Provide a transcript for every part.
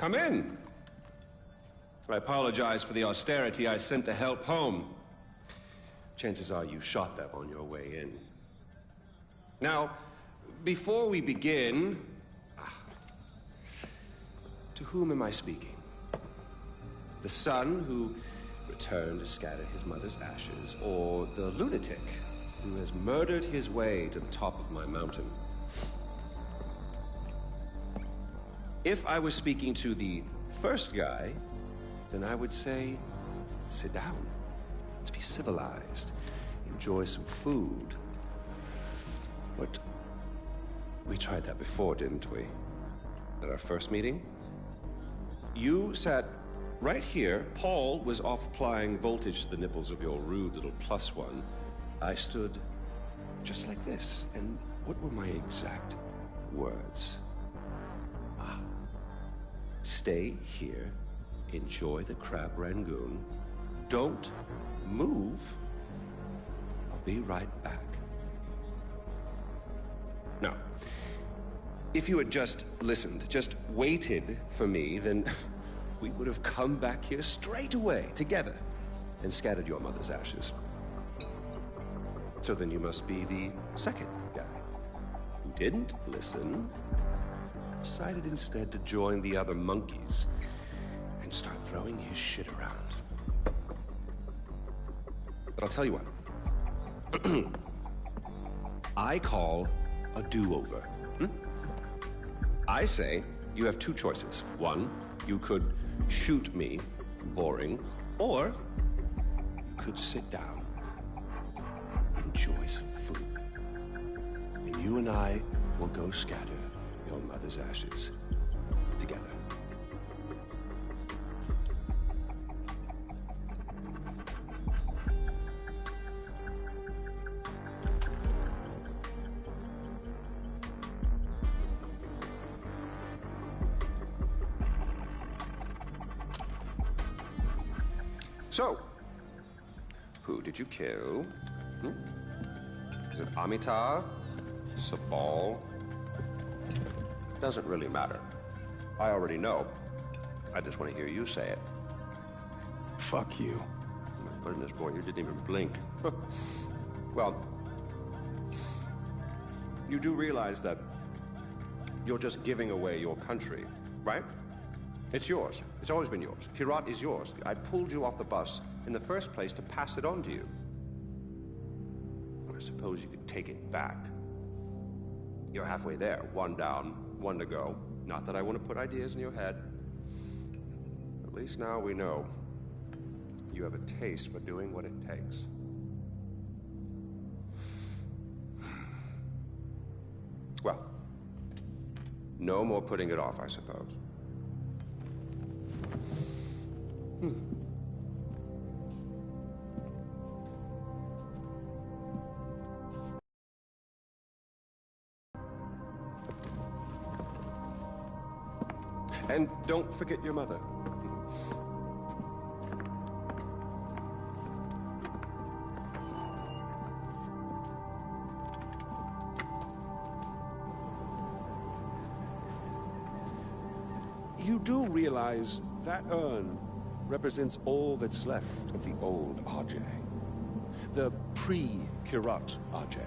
Come in. I apologize for the austerity I sent to help home. Chances are you shot them on your way in. Now, before we begin... To whom am I speaking? The son who returned to scatter his mother's ashes, or the lunatic who has murdered his way to the top of my mountain? If I was speaking to the first guy, then I would say, sit down. Let's be civilized. Enjoy some food. But we tried that before, didn't we? At our first meeting? You sat right here. Paul was off applying voltage to the nipples of your rude little +1. I stood just like this. And what were my exact words? Stay here, enjoy the crab rangoon, don't move, I'll be right back. Now, if you had just listened, just waited for me, then we would have come back here straight away, together, and scattered your mother's ashes. So then you must be the second guy, who didn't listen, decided instead to join the other monkeys and start throwing his shit around. But I'll tell you what. I call a do-over. I say you have two choices. One, you could shoot me, boring, or you could sit down, enjoy some food, and you and I will go scatter your mother's ashes together. So, who did you kill? Is it Amitabh? Sabal? Doesn't really matter. I already know. I just want to hear you say it. Fuck you. My goodness, boy, you didn't even blink. Well, you do realize that you're just giving away your country, right? It's yours. It's always been yours. Kirat is yours. I pulled you off the bus in the first place to pass it on to you. I suppose you could take it back. You're halfway there. One down, one to go. Not that I want to put ideas in your head. At least now we know you have a taste for doing what it takes. Well, no more putting it off, I suppose. And don't forget your mother. You do realize that urn represents all that's left of the old RJ. The pre-Kirat RJ.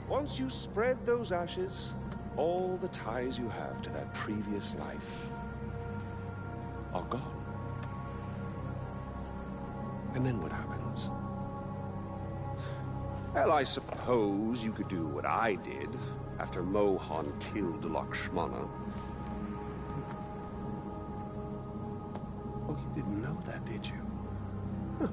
Once you spread those ashes, all the ties you have to that previous life are gone. And then what happens? Well, I suppose you could do what I did after Mohan killed Lakshmana. Oh, you didn't know that, did you? Huh.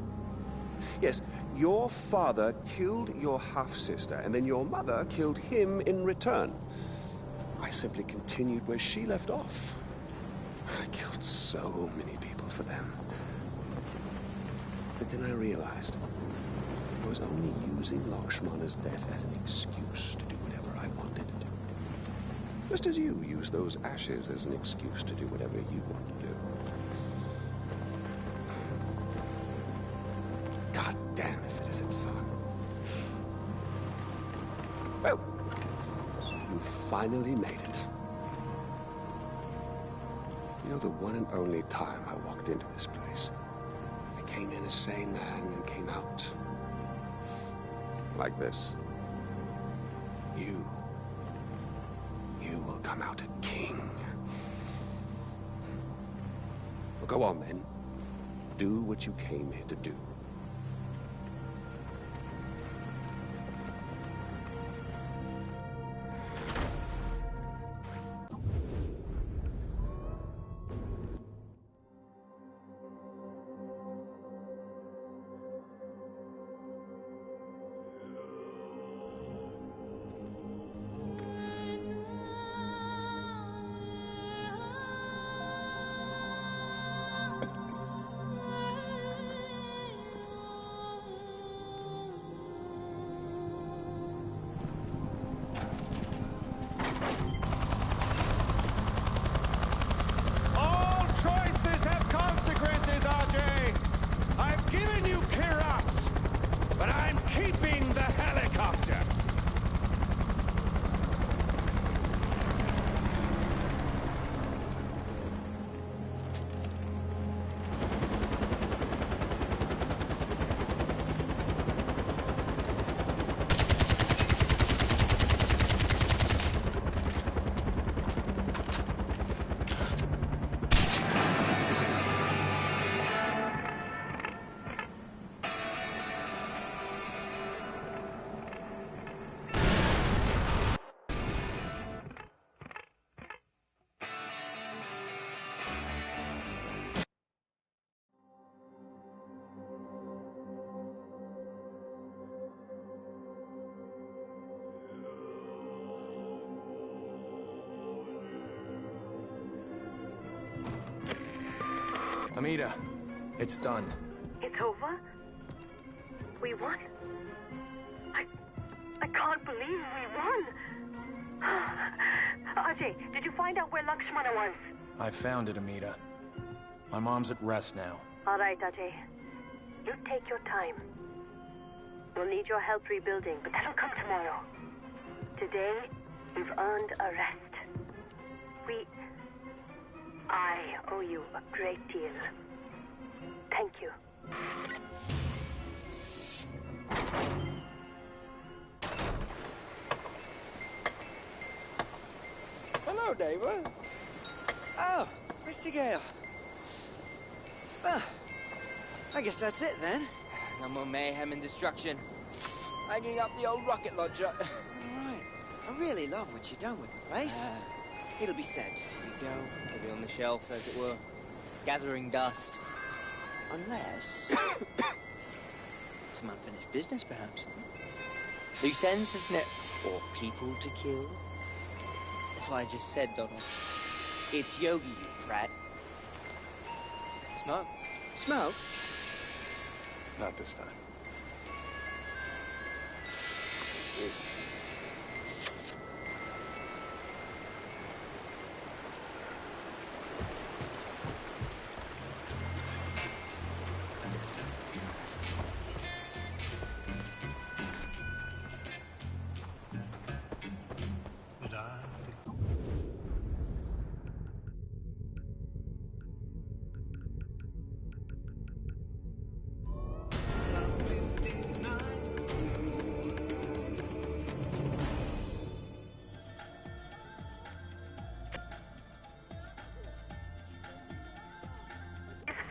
Yes, your father killed your half-sister, and then your mother killed him in return. I simply continued where she left off. I killed so many people for them. But then I realized I was only using Lakshmana's death as an excuse to do whatever I wanted to do. Just as you use those ashes as an excuse to do whatever you want to do. God damn if it isn't fun. Well, you finally made it. You know, the one and only time I walked into this place, I came in a sane man and came out like this. You will come out a king. Well, go on, then. Do what you came here to do. Amita, it's done. It's over? We won? I can't believe we won! Ajay, did you find out where Lakshmana was? I found it, Amita. My mom's at rest now. All right, Ajay. You take your time. We'll need your help rebuilding, but that'll come tomorrow. Today, you've earned a rest. I owe you a great deal. Thank you. Hello, David. Oh, Mr. Gale. Ah, I guess that's it then. No more mayhem and destruction. Hanging up the old rocket launcher. All right. I really love what you've done with the place. It'll be sad to see you go. It'll be on the shelf, as it were. Gathering dust. Unless... Some unfinished business, perhaps. Loose ends, isn't it? Or people to kill. That's what I just said, Donald. It's Yogi, you prat. Smoke? Smoke? Not this time.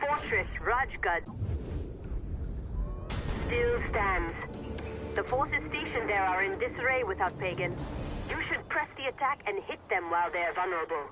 Fortress Rajgad still stands. The forces stationed there are in disarray without Pagan. You should press the attack and hit them while they're vulnerable.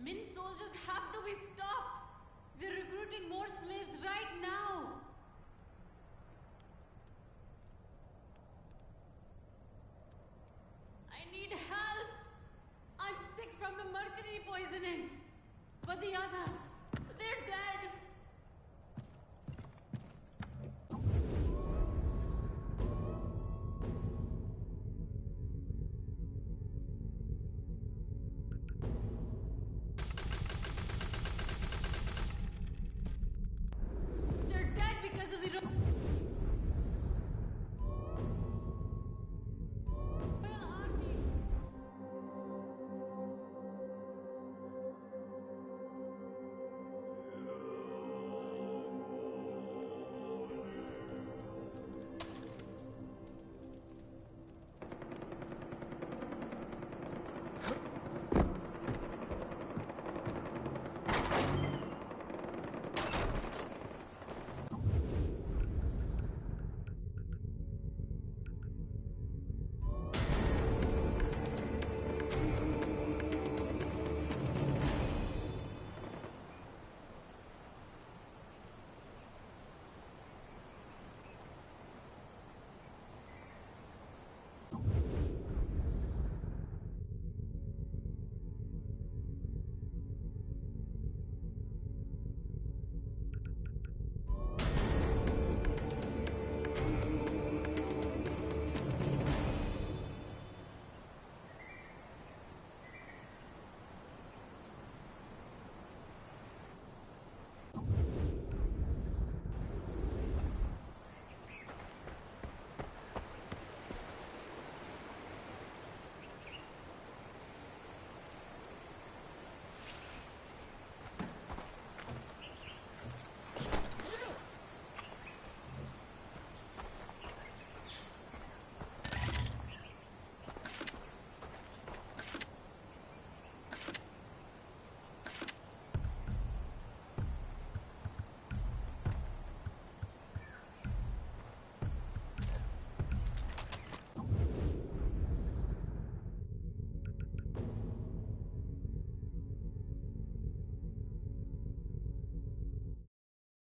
Min soldiers have to be stopped. They're recruiting more slaves right now. I need help. I'm sick from the mercury poisoning. But the others, they're dead.